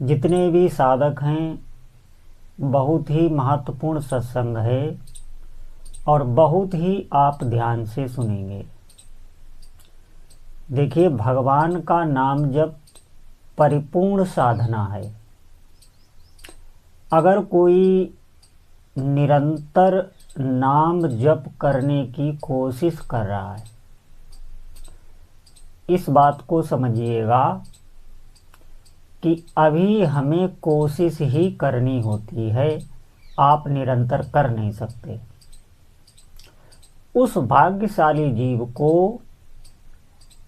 जितने भी साधक हैं, बहुत ही महत्वपूर्ण सत्संग है और बहुत ही आप ध्यान से सुनेंगे। देखिए, भगवान का नाम जप परिपूर्ण साधना है। अगर कोई निरंतर नाम जप करने की कोशिश कर रहा है, इस बात को समझिएगा कि अभी हमें कोशिश ही करनी होती है, आप निरंतर कर नहीं सकते। उस भाग्यशाली जीव को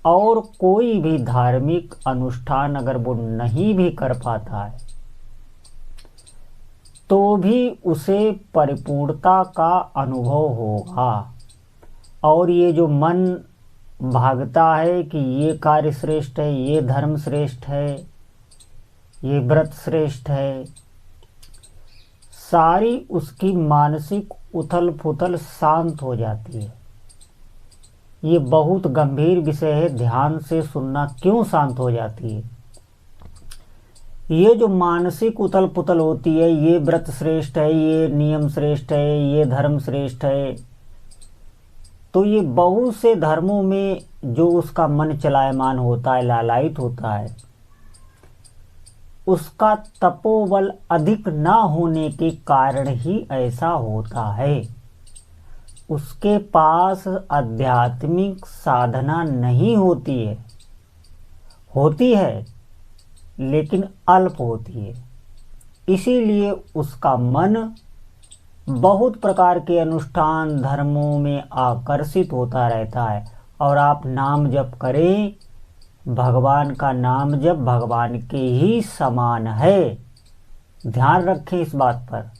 और कोई भी धार्मिक अनुष्ठान अगर वो नहीं भी कर पाता है तो भी उसे परिपूर्णता का अनुभव होगा। और ये जो मन भागता है कि ये कार्य श्रेष्ठ है, ये धर्म श्रेष्ठ है, ये व्रत श्रेष्ठ है, सारी उसकी मानसिक उथल पुथल शांत हो जाती है। ये बहुत गंभीर विषय है, ध्यान से सुनना। क्यों शांत हो जाती है? ये जो मानसिक उथल पुथल होती है, ये व्रत श्रेष्ठ है, ये नियम श्रेष्ठ है, ये धर्म श्रेष्ठ है, तो ये बहुत से धर्मों में जो उसका मन चलायमान होता है, लालायित होता है, उसका तपोबल अधिक ना होने के कारण ही ऐसा होता है। उसके पास आध्यात्मिक साधना नहीं होती है, होती है लेकिन अल्प होती है। इसीलिए उसका मन बहुत प्रकार के अनुष्ठान धर्मों में आकर्षित होता रहता है। और आप नाम जप करें, भगवान का नाम जप भगवान के ही समान है। ध्यान रखें इस बात पर,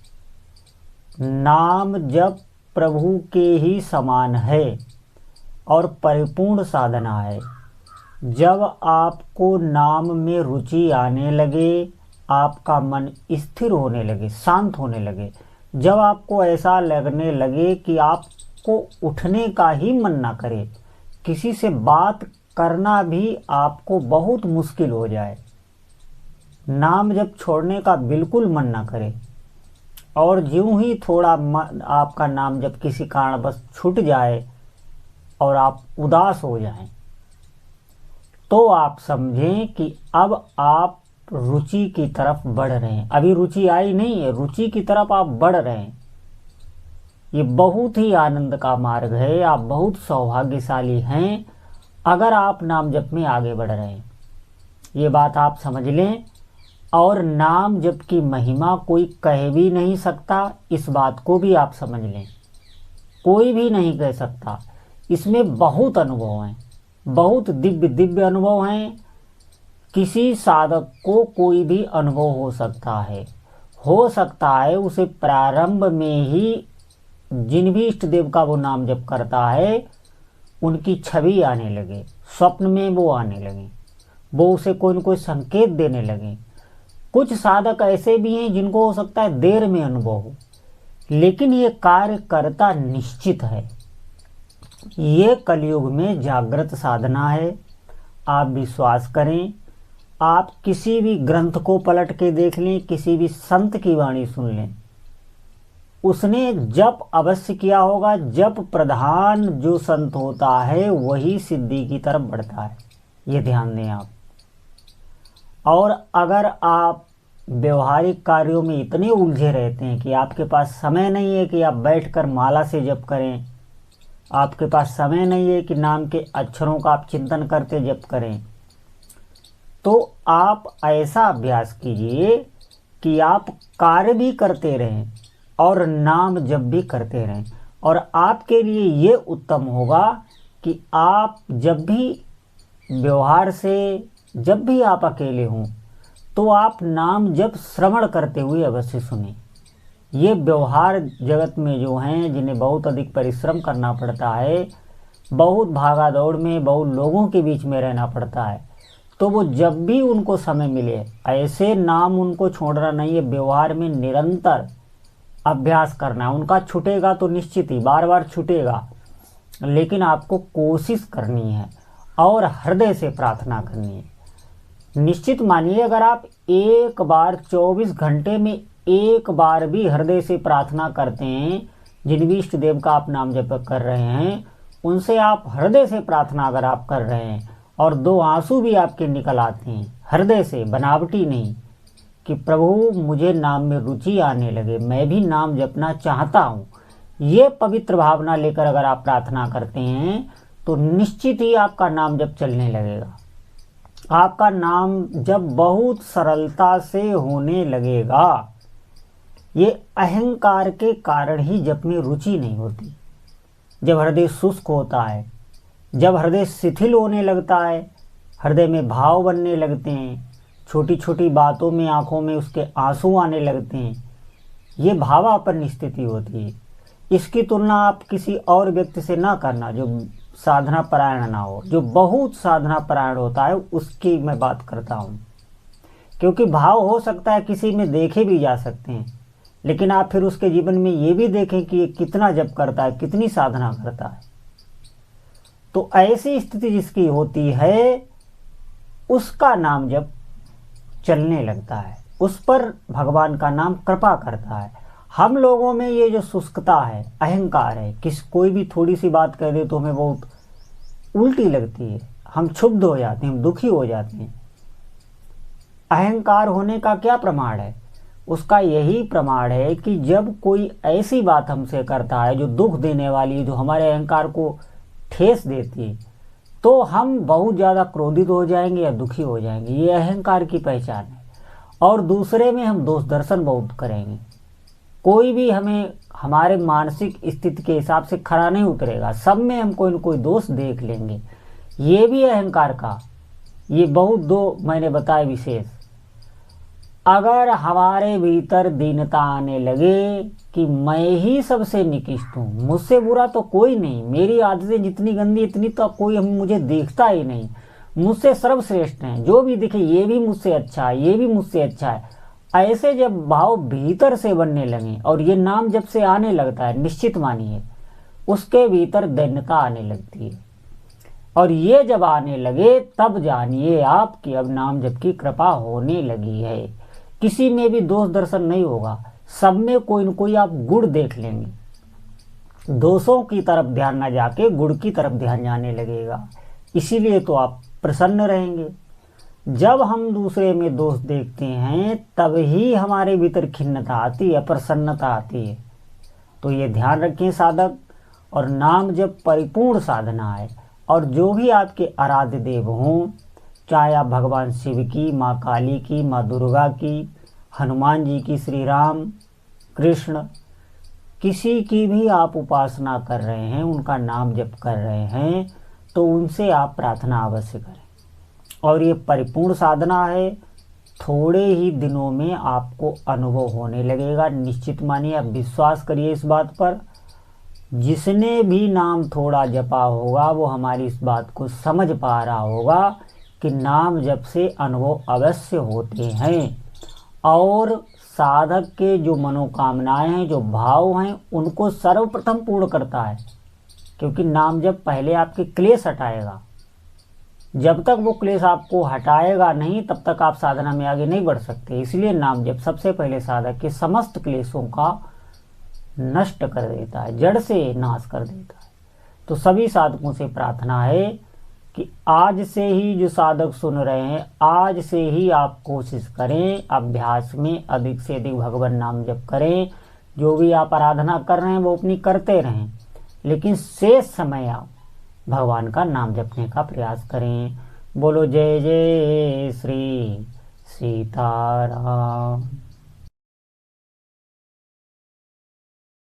नाम जप प्रभु के ही समान है और परिपूर्ण साधना है। जब आपको नाम में रुचि आने लगे, आपका मन स्थिर होने लगे, शांत होने लगे, जब आपको ऐसा लगने लगे कि आपको उठने का ही मन ना करे, किसी से बात करना भी आपको बहुत मुश्किल हो जाए, नाम जब छोड़ने का बिल्कुल मन ना करे, और ज्यों ही थोड़ा आपका नाम जब किसी कारणवश छूट जाए और आप उदास हो जाएं, तो आप समझें कि अब आप रुचि की तरफ बढ़ रहे हैं। अभी रुचि आई नहीं है, रुचि की तरफ आप बढ़ रहे हैं। ये बहुत ही आनंद का मार्ग है। आप बहुत सौभाग्यशाली हैं अगर आप नाम जप में आगे बढ़ रहे हैं। ये बात आप समझ लें। और नाम जप की महिमा कोई कह भी नहीं सकता, इस बात को भी आप समझ लें। कोई भी नहीं कह सकता। इसमें बहुत अनुभव हैं, बहुत दिव्य दिव्य अनुभव हैं। किसी साधक को कोई भी अनुभव हो सकता है उसे प्रारंभ में ही जिन भी इष्ट देव का वो नाम जप करता है उनकी छवि आने लगे, स्वप्न में वो आने लगे, वो उसे कोई न कोई संकेत देने लगे। कुछ साधक ऐसे भी हैं जिनको हो सकता है देर में अनुभव हो, लेकिन ये कार्य करता निश्चित है। ये कलयुग में जागृत साधना है। आप विश्वास करें, आप किसी भी ग्रंथ को पलट के देख लें, किसी भी संत की वाणी सुन लें, उसने जप अवश्य किया होगा। जप प्रधान जो संत होता है वही सिद्धि की तरफ बढ़ता है, ये ध्यान दें आप। और अगर आप व्यवहारिक कार्यों में इतने उलझे रहते हैं कि आपके पास समय नहीं है कि आप बैठकर माला से जप करें, आपके पास समय नहीं है कि नाम के अक्षरों का आप चिंतन करते जप करें, तो आप ऐसा अभ्यास कीजिए कि आप कार्य भी करते रहें और नाम जप भी करते रहें। और आपके लिए ये उत्तम होगा कि आप जब भी व्यवहार से, जब भी आप अकेले हों, तो आप नाम जप श्रवण करते हुए अवश्य सुनें। ये व्यवहार जगत में जो हैं, जिन्हें बहुत अधिक परिश्रम करना पड़ता है, बहुत भागा दौड़ में, बहुत लोगों के बीच में रहना पड़ता है, तो वो जब भी उनको समय मिले, ऐसे नाम उनको छोड़ना नहीं है, व्यवहार में निरंतर अभ्यास करना है। उनका छूटेगा तो निश्चित ही, बार बार छूटेगा, लेकिन आपको कोशिश करनी है और हृदय से प्रार्थना करनी है। निश्चित मानिए अगर आप एक बार 24 घंटे में एक बार भी हृदय से प्रार्थना करते हैं, जिन भी इष्ट देव का आप नाम जप कर रहे हैं उनसे आप हृदय से प्रार्थना अगर आप कर रहे हैं और 2 आंसू भी आपके निकल आते हैं हृदय से, बनावटी नहीं, कि प्रभु मुझे नाम में रुचि आने लगे, मैं भी नाम जपना चाहता हूँ, ये पवित्र भावना लेकर अगर आप प्रार्थना करते हैं तो निश्चित ही आपका नाम जप चलने लगेगा। आपका नाम जब बहुत सरलता से होने लगेगा। ये अहंकार के कारण ही जप में रुचि नहीं होती। जब हृदय शुष्क होता है, जब हृदय शिथिल होने लगता है, हृदय में भाव बनने लगते हैं, छोटी छोटी बातों में आंखों में उसके आंसू आने लगते हैं, ये भावापन्न स्थिति होती है। इसकी तुलना आप किसी और व्यक्ति से ना करना जो साधना परायण ना हो। जो बहुत साधना परायण होता है उसकी मैं बात करता हूँ, क्योंकि भाव हो सकता है किसी में देखे भी जा सकते हैं, लेकिन आप फिर उसके जीवन में ये भी देखें कि ये कितना जप करता है, कितनी साधना करता है। तो ऐसी स्थिति जिसकी होती है उसका नाम जप चलने लगता है, उस पर भगवान का नाम कृपा करता है। हम लोगों में ये जो शुष्कता है, अहंकार है, कोई भी थोड़ी सी बात कह दे तो हमें बहुत उल्टी लगती है, हम क्षुब्ध हो जाते हैं, हम दुखी हो जाते हैं। अहंकार होने का क्या प्रमाण है? उसका यही प्रमाण है कि जब कोई ऐसी बात हमसे करता है जो दुख देने वाली है, जो हमारे अहंकार को ठेस देती है, तो हम बहुत ज़्यादा क्रोधित हो जाएंगे या दुखी हो जाएंगे। ये अहंकार की पहचान है। और दूसरे में हम दोष दर्शन बहुत करेंगे। कोई भी हमें हमारे मानसिक स्थिति के हिसाब से खरा नहीं उतरेगा, सब में हम कोई न कोई दोष देख लेंगे। ये भी अहंकार का, ये बहुत दो मैंने बताए विशेष। अगर हमारे भीतर दीनता आने लगे कि मैं ही सबसे निकृष्ट हूँ, मुझसे बुरा तो कोई नहीं, मेरी आदतें जितनी गंदी इतनी तो कोई मुझे देखता ही नहीं, मुझसे सर्वश्रेष्ठ हैं, जो भी दिखे ये भी मुझसे अच्छा है, ये भी मुझसे अच्छा है, ऐसे जब भाव भीतर से बनने लगे और ये नाम जब से आने लगता है, निश्चित मानिए उसके भीतर दैन्यता आने लगती है। और ये जब आने लगे तब जानिए आप कि अब नाम जप की कृपा होने लगी है। किसी में भी दोष दर्शन नहीं होगा, सब में कोई न कोई आप गुण देख लेंगे। दोषों की तरफ ध्यान ना जाके गुण की तरफ ध्यान जाने लगेगा, इसीलिए तो आप प्रसन्न रहेंगे। जब हम दूसरे में दोष देखते हैं तब ही हमारे भीतर खिन्नता आती है, प्रसन्नता आती है। तो ये ध्यान रखें साधक। और नाम जब परिपूर्ण साधना है, और जो भी आपके आराध्य देव हों, चाहे आप भगवान शिव की, माँ काली की, माँ दुर्गा की, हनुमान जी की, श्री राम, कृष्ण, किसी की भी आप उपासना कर रहे हैं, उनका नाम जप कर रहे हैं, तो उनसे आप प्रार्थना अवश्य करें। और ये परिपूर्ण साधना है, थोड़े ही दिनों में आपको अनुभव होने लगेगा। निश्चित मानिए, आप विश्वास करिए इस बात पर। जिसने भी नाम थोड़ा जपा होगा वो हमारी इस बात को समझ पा रहा होगा कि नाम जप से अनुभव अवश्य होते हैं। और साधक के जो मनोकामनाएं हैं, जो भाव हैं, उनको सर्वप्रथम पूर्ण करता है, क्योंकि नाम जप पहले आपके क्लेश हटाएगा। जब तक वो क्लेश आपको हटाएगा नहीं तब तक आप साधना में आगे नहीं बढ़ सकते। इसलिए नाम जप सबसे पहले साधक के समस्त क्लेशों का नष्ट कर देता है, जड़ से नाश कर देता है। तो सभी साधकों से प्रार्थना है कि आज से ही जो साधक सुन रहे हैं, आज से ही आप कोशिश करें, अभ्यास में अधिक से अधिक भगवान नाम जप करें। जो भी आप आराधना कर रहे हैं वो अपनी करते रहें, लेकिन शेष समय आप भगवान का नाम जपने का प्रयास करें। बोलो जय जय श्री सीताराम।